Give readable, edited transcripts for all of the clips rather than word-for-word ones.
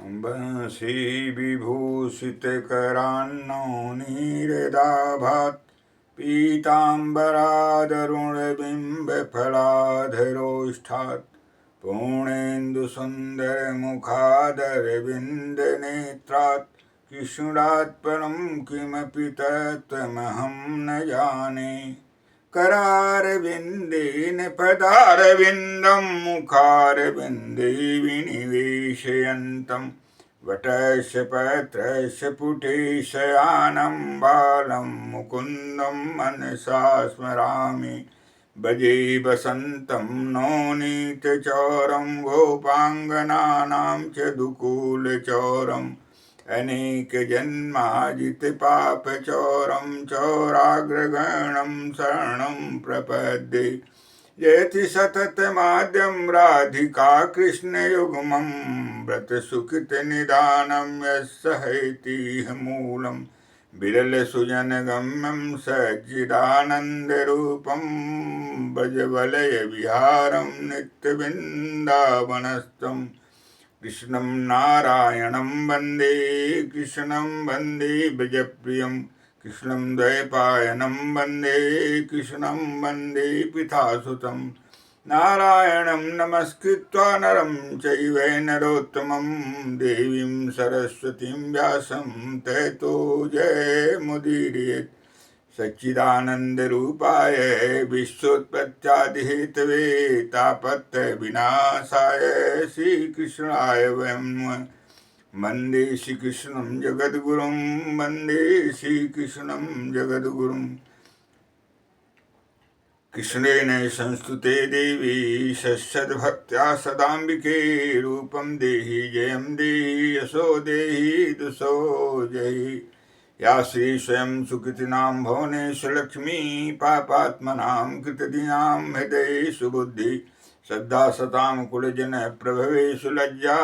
बंशी विभूषितकरान्नो नीरदाभात् पीताम्बरादरुणबिम्बफलाधरोष्ठात् पूर्णेन्दुसुन्दरमुखादरविन्दनेत्रात् कृष्णात् परं किमपि तत्त्वमहं न जाने। करारविन्देन पदारविन्दं मुखारविन्दे विनिवेशयन्तं वटस्य पत्रस्य पुटे शयानं बालं मुकुन्दं मनसा स्मरामि। भजे वसन्तं नवनीतचौरं गोपाङ्गनानां च दुकूलचौरम् अनेकजन्माजितपापचौरं चौराग्रगणं शरणं प्रपद्ये। जयति सततमाद्यं राधिका कृष्णयुग्मं व्रतसुकृतनिदानं यस्सहैतीह मूलं विरलसुजनगम्यं सच्चिदानन्दरूपं भजवलयविहारं नित्यवृन्दावनस्थम्। कृष्णं नारायणं वन्दे कृष्णं वन्दे भजप्रियं कृष्णं द्वैपायनं वन्दे कृष्णं वन्दे पितासुतं। नारायणं नमस्कृत्वा नरं चैव नरोत्तमं देवीं सरस्वतीं व्यासं ततो जयमुदीरयेत्। सच्चिदानन्दरूपाय विश्वोत्पत्त्यादिहेतवे तापत्रयविनाशाय श्रीकृष्णाय वयं वन्दे श्रीकृष्णं जगद्गुरुं वन्दे श्रीकृष्णं जगद्गुरुं। कृष्णेन संस्तुते देवी सद्भक्त्या सदाम्बिके रूपं देहि जयं देहि यशो देहि दुषो जयि। या श्री स्वयं सुकृतिनां भुवनेषु लक्ष्मी पापात्मनां कृतदीनां हृदये सुबुद्धि श्रद्धा सतां कुलजन प्रभवेषु लज्जा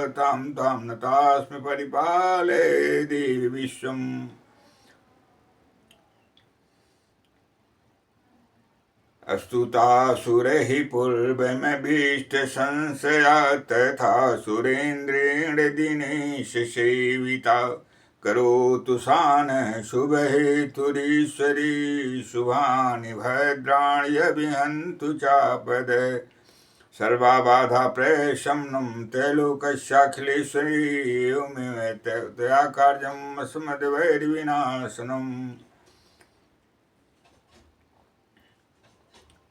तां तां नतास्मि परिपालय देवि विश्वम्। अस्तुतासुरैः पूर्वमभीष्टसंशया तथा सुरेन्द्रेण दिनेश सेविता। करोतु सानः शुभहेतुरीश्वरी शुभानि भद्राणि अभिहन्तु चापद। सर्वाबाधा प्रशमनं त्रैलोक्यस्याखिलेश्वरी एवमेव तया कार्यम् अस्मद्वैरिविनाशनम्।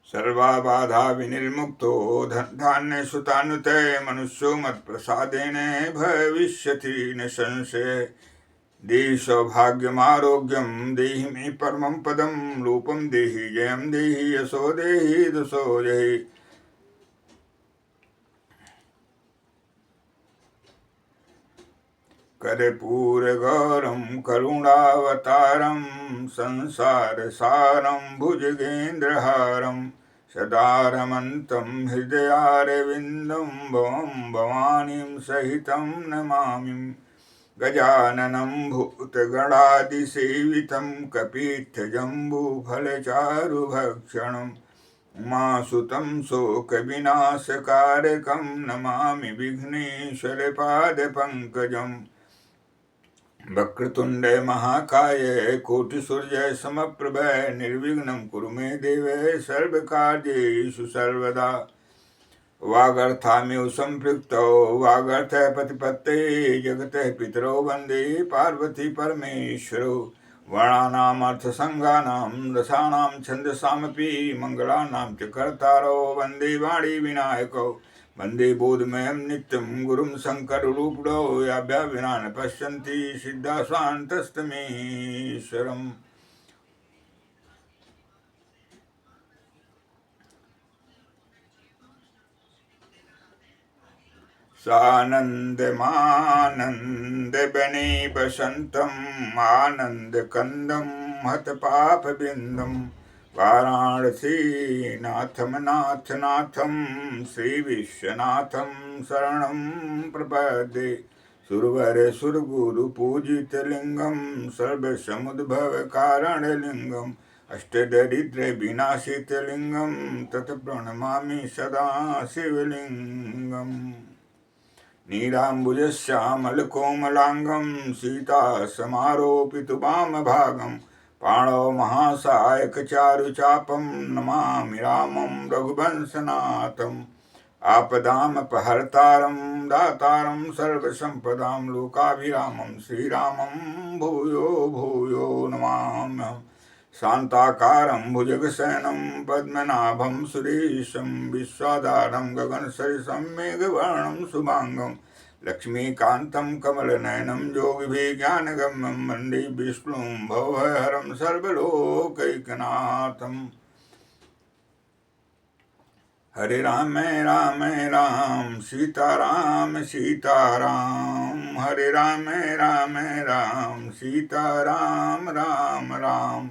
सर्वाबाधा विनिर्मुक्तो धान्यसुतानुते मनुष्यो मत्प्रसादेन भविष्यति न संशय। देहि सौभाग्यमारोग्यं देहि मे परमं पदं रूपं देहि जयं देहि यशो देहि दुषो जयि। कर्पूरगौरं करुणावतारं संसारसारं भुजगेन्द्रहारं सदा रमन्तं हृदयारविन्दं भवं भवानीं सहितं नमामि। गजाननं भूतगणादिसेवितं कपीत्थजम्बूफलचारुभक्षणम् उमासुतं शोकविनाशकारकं नमामि विघ्नेश्वरपादपङ्कजम्। वक्रतुण्ड महाकाय कोटिसूर्य समप्रभ निर्विघ्नं कुरु मे देव सर्वकार्येषु सर्वदा। वागर्थामिव सम्पृक्तौ वागर्थः प्रतिपत्तये जगतः पितरौ वन्दे पार्वती परमेश्वरौ। वर्णानाम् अर्थसङ्गानां रसानां छन्दसामपि मङ्गलानां च कर्तारौ वन्दे वाणी विनायकौ। वन्दे बोधमयं नित्यं गुरुं शङ्कररूपिणौ याभ्यां विना न पश्यन्ति सिद्धास्वान्तस्तमेश्वरम्। सानन्दमानन्दवने वसन्तम् आनन्दकन्दं हतपापबिन्दं वाराणसीनाथं नाथनाथं श्रीविश्वनाथं शरणं प्रपद्ये। सुरवरसुरगुरुपूजितलिङ्गं सर्वसमुद्भवकारणलिङ्गम् अष्टदरिद्रविनाशितलिङ्गं तत् प्रणमामि सदा शिवलिङ्गम्। नीलाम्बुजश्यामलकोमलाङ्गं सीतासमारोपितवामभागं पाणौ महासायकचारुचापं नमामि रामं रघुवंशनाथम् आपदामपहर्तारं दातारं सर्वसम्पदां लोकाभिरामं श्रीरामं भूयो भूयो नमाम्यहम् शान्ताकारं भुजगशयनं पद्मनाभं सुरेशं विश्वाधारं गगनसरिसं मेघवर्णं शुभाङ्गं लक्ष्मीकान्तं कमलनयनं योगिभिज्ञानगम्यं वन्दे विष्णुं भवहरं सर्वलोकैकनाथम् हरे राम राम राम सीताराम सीताराम हरे राम राम राम सीताराम राम राम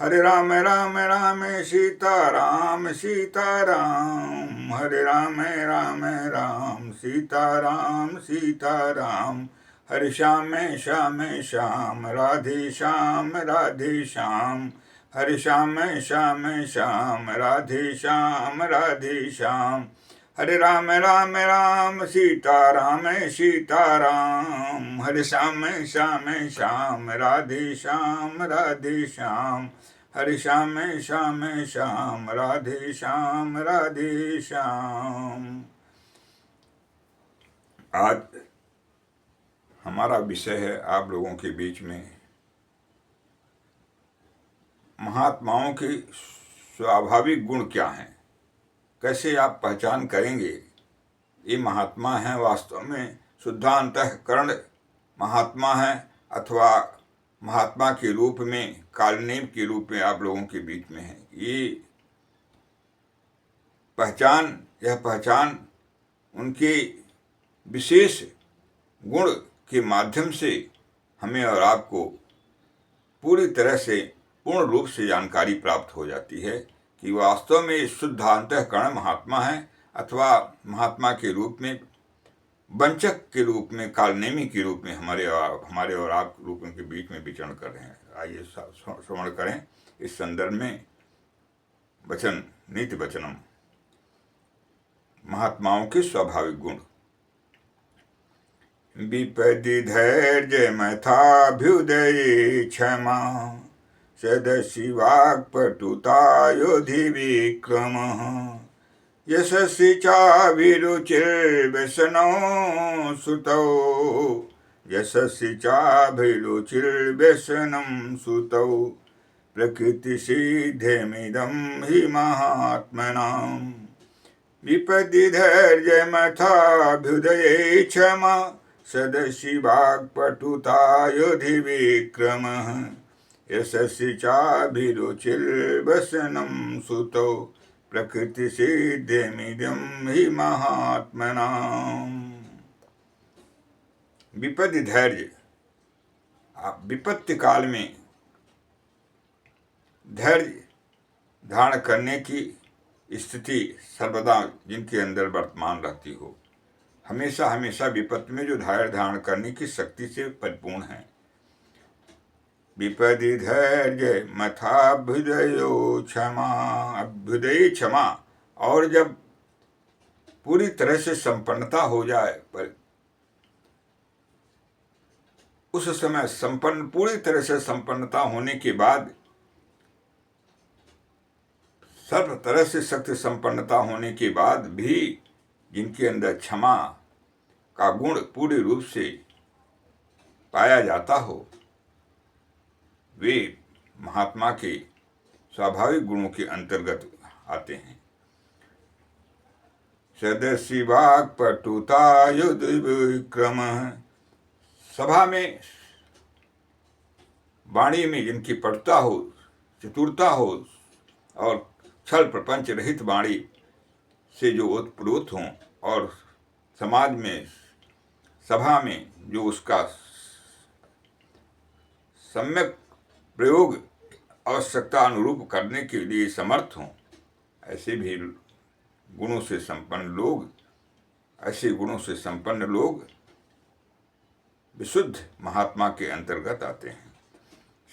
हरे राम राम राम सीताराम सीताराम हरे राम राम राम सीताराम सीताराम हरे श्याम श्याम श्याम राधे श्याम राधे श्याम हरे श्याम श्याम श्याम राधे श्याम राधे श्याम हरे राम राम राम सीताराम सीताराम हरे श्याम श्याम श्याम राधे श्याम राधे श्याम हरे श्याम श्याम श्याम राधे श्याम राधे श्याम। आज हमारा विषय है आप लोगों के बीच में महात्माओं के स्वाभाविक गुण क्या हैं, कैसे आप पहचान करेंगे ये महात्मा हैं, वास्तव में शुद्धांतःकरण महात्मा हैं अथवा महात्मा के रूप में कालनेम के रूप में आप लोगों के बीच में है। यह पहचान उनके विशेष गुण के माध्यम से हमें और आपको पूरी तरह से पूर्ण रूप से जानकारी प्राप्त हो जाती है कि वास्तव में शुद्ध अंतःकरण महात्मा है अथवा महात्मा के रूप में वंचक के रूप में कालनेमी के रूप में हमारे और आप रूपों के बीच में विचरण कर रहे हैं। आइए श्रवण करें इस संदर्भ में वचन नीति वचनम महात्माओं के स्वाभाविक गुण। विपदि धैर्य मथाभ्युदये क्षमा सदसि वाक्पटुता योधि विक्रमः यशस्वी चाभिरुचिर्व्यसनो सुतौ यशस्वी चाभिरुचिर्व्यसनं सुतौ प्रकृतिसिद्ध्यमिदं हि महात्मनाम् विपदि धैर्यमथाभ्युदये क्षमा सदसि वाक्पटुता योधि विक्रमः यशस्वी चाभिरुचिर्व्यसनं सुतौ प्रकृतिसिद्ध्यमिदं हि महात्मनाम्। विपदि धैर्य, आप विपत्ति काल में धैर्य धारण करने की स्थिति सर्वदा जिनके अंदर वर्तमान रहती हो, हमेशा हमेशा विपत्ति में जो धैर्य धारण करने की शक्ति से परिपूर्ण है। विपदि धैर्य मथाभ्युदयो क्षमा, अभ्युदय क्षमा, और जब पूरी तरह से संपन्नता हो जाए पर उस समय पूरी तरह से संपन्नता होने के बाद सर्व तरह से शक्ति संपन्नता होने के बाद भी जिनके अंदर क्षमा का गुण पूरे रूप से पाया जाता हो, वे महात्मा के स्वाभाविक गुणों के अंतर्गत आते हैं। सदसि वाक्पटुता युध विक्रम, सभा में वाणी में जिनकी पटुता हो, चतुरता हो और छल प्रपंच रहित वाणी से जो ओतप्रोत हों और समाज में सभा में जो उसका सम्यक प्रयोग आवश्यकता अनुरूप करने के लिए समर्थ हों, ऐसे भी गुणों से संपन्न लोग विशुद्ध महात्मा के अंतर्गत आते हैं।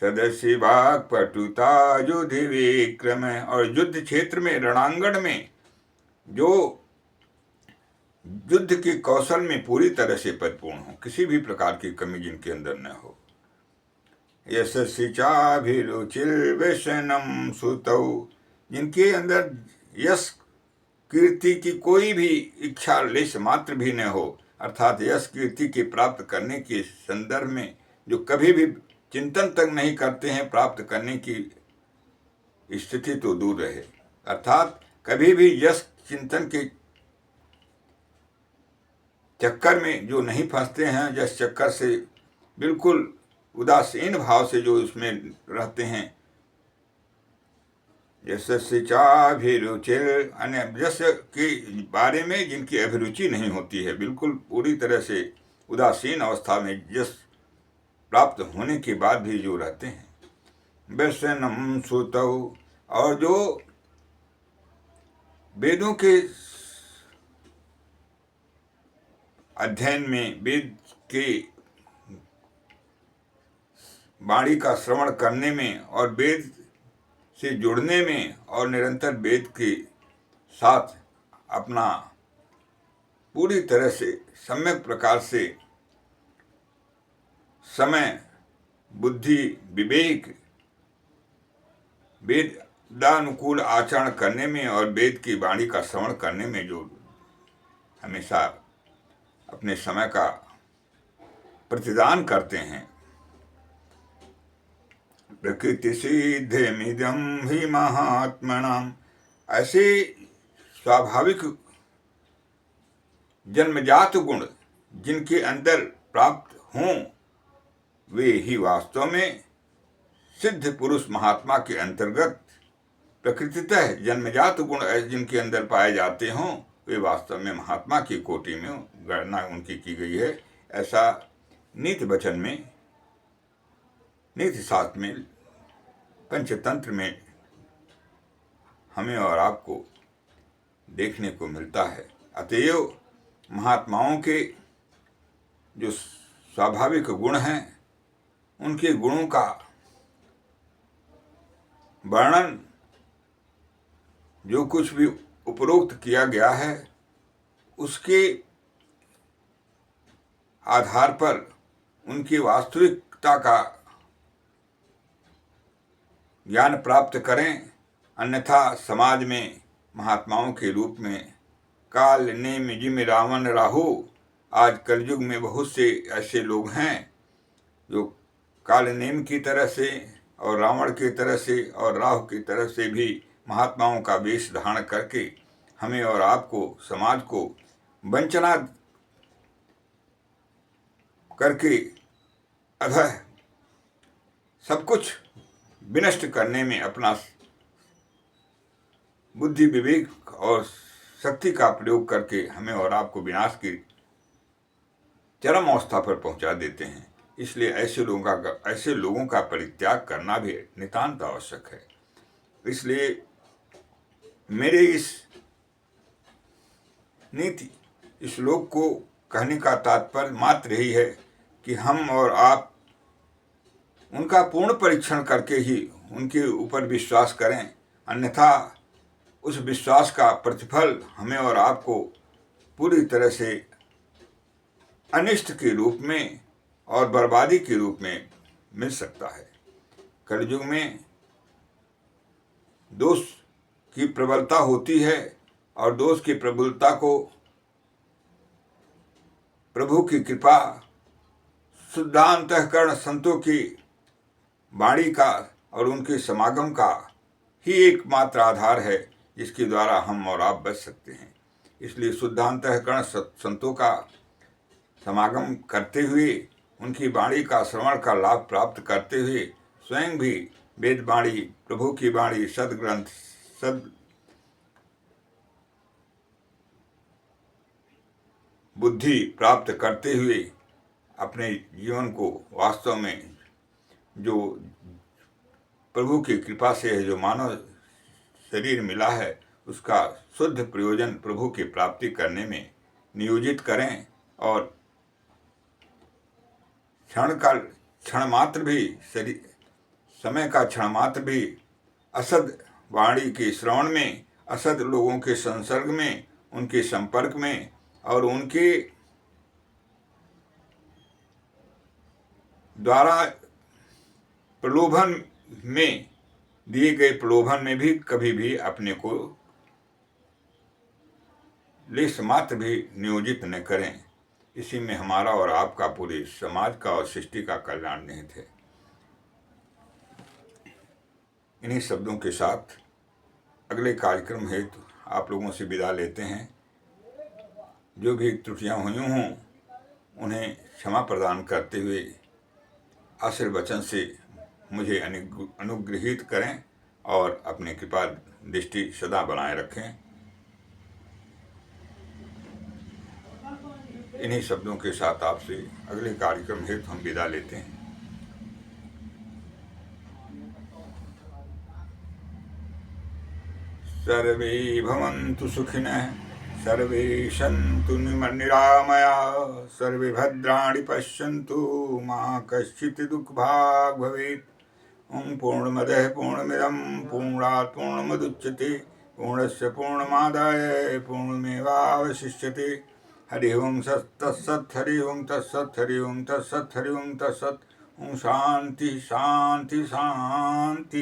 सदस्य वाक्पटुता युधि विक्रम, और युद्ध क्षेत्र में रणांगण में जो युद्ध के कौशल में पूरी तरह से परिपूर्ण हो, किसी भी प्रकार की कमी जिनके अंदर न हो। यशस्वी चाभिरुचिर्व्यसनं सुतौ, जिनके अंदर यश कीर्ति की कोई भी इच्छा लेश मात्र भी न हो, अर्थात यश कीर्ति की प्राप्त करने के संदर्भ में जो कभी भी चिंतन तक नहीं करते हैं, प्राप्त करने की स्थिति तो दूर रहे, अर्थात कभी भी यश चिंतन के चक्कर में जो नहीं फंसते हैं, यश चक्कर से बिल्कुल उदासीन भाव से जो उसमें रहते हैं। यशस्वी चाभिरुचिर, अन्य यश के बारे में जिनकी अभिरुचि नहीं होती है, बिल्कुल पूरी तरह से उदासीन अवस्था में यश प्राप्त होने के बाद भी जो रहते हैं। व्यसनम सुतौ, और जो वेदों के अध्ययन में, वेद के वाणी का श्रवण करने में और वेद से जुड़ने में और निरंतर वेद के साथ अपना पूरी तरह से सम्यक प्रकार से समय, बुद्धि, विवेक, वेदानुकूल आचरण करने में और वेद की वाणी का श्रवण करने में जो हमेशा अपने समय का प्रतिदान करते हैं। प्रकृति सिद्धिमिदं हि महात्मनाम, ऐसे स्वाभाविक जन्मजात गुण जिनके अंदर प्राप्त हों, वे ही वास्तव में सिद्ध पुरुष महात्मा के अंतर्गत प्रकृतितः जन्मजात गुण जिनके अंदर पाए जाते हों, वे वास्तव में महात्मा की कोटि में गणना उनकी की गई है। ऐसा नीति वचन में, नीति शास्त्र में, पंचतंत्र में हमें और आपको देखने को मिलता है। अतएव महात्माओं के जो स्वाभाविक गुण हैं, उनके गुणों का वर्णन जो कुछ भी उपरोक्त किया गया है, उसके आधार पर उनकी वास्तविकता का ज्ञान प्राप्त करें, अन्यथा समाज में महात्माओं के रूप में काल नेम जिम रावण राहु, आज कलयुग में बहुत से ऐसे लोग हैं जो काल नेम की तरह से और रावण की तरह से और राहु की तरह से भी महात्माओं का वेश धारण करके हमें और आपको, समाज को वंचना करके अधः सब कुछ विनष्ट करने में अपना बुद्धि, विवेक और शक्ति का प्रयोग करके हमें और आपको विनाश की चरम अवस्था पर पहुंचा देते हैं। इसलिए ऐसे लोगों का परित्याग करना भी नितांत आवश्यक है। इसलिए मेरे इस नीति, इस श्लोक को कहने का तात्पर्य मात्र यही है कि हम और आप उनका पूर्ण परीक्षण करके ही उनके ऊपर विश्वास करें, अन्यथा उस विश्वास का प्रतिफल हमें और आपको पूरी तरह से अनिष्ट के रूप में और बर्बादी के रूप में मिल सकता है। कलयुग में दोष की प्रबलता होती है और दोष की प्रबलता को प्रभु की कृपा, शुद्धांतःकरण संतों की वाणी का और उनके समागम का ही एकमात्र आधार है जिसके द्वारा हम और आप बच सकते हैं। इसलिए शुद्धांतःकरण संतों का समागम करते हुए, उनकी वाणी का श्रवण का लाभ प्राप्त करते हुए स्वयं भी वेद वाणी, प्रभु की वाणी, सदग्रंथ, सद बुद्धि प्राप्त करते हुए अपने जीवन को वास्तव में जो प्रभु की कृपा से जो मानव शरीर मिला है, उसका शुद्ध प्रयोजन प्रभु की प्राप्ति करने में नियोजित करें और क्षण मात्र भी समय का क्षण मात्र भी असद वाणी के श्रवण में, असद लोगों के संसर्ग में, उनके संपर्क में और उनके द्वारा प्रलोभन में दिए गए प्रलोभन में भी कभी भी अपने को लेश मात्र भी नियोजित न करें। इसी में हमारा और आपका, पूरे समाज का और सृष्टि का कल्याण निहित है। इन्हीं शब्दों के साथ अगले कार्यक्रम हेतु आप लोगों से विदा लेते हैं। जो भी त्रुटियां हुई हों उन्हें क्षमा प्रदान करते हुए आशीर्वचन से मुझे अनुग्रहित करें और अपनी कृपा दृष्टि सदा बनाए रखें। इन्हीं शब्दों के साथ आपसे अगले कार्यक्रम हेतु हम विदा लेते हैं। सर्वे भवन्तु सुखिनः, सर्वे सन्तु निरामयाः, सर्वे भद्राणि पश्यन्तु मा कश्चित् दुःखभाग् भवेत्। ओं पूर्णमदः पूर्णमिदं पूर्णात् पूर्णमुदच्यते पूर्णस्य पूर्णमादाय पूर्णमेवावशिष्यते। हरि ओं तत्सत्, हरि ओं तत्सत्, हरि ओं तत्सत्, हरि ओं तत्सत्। ओं शांति शांति शांति।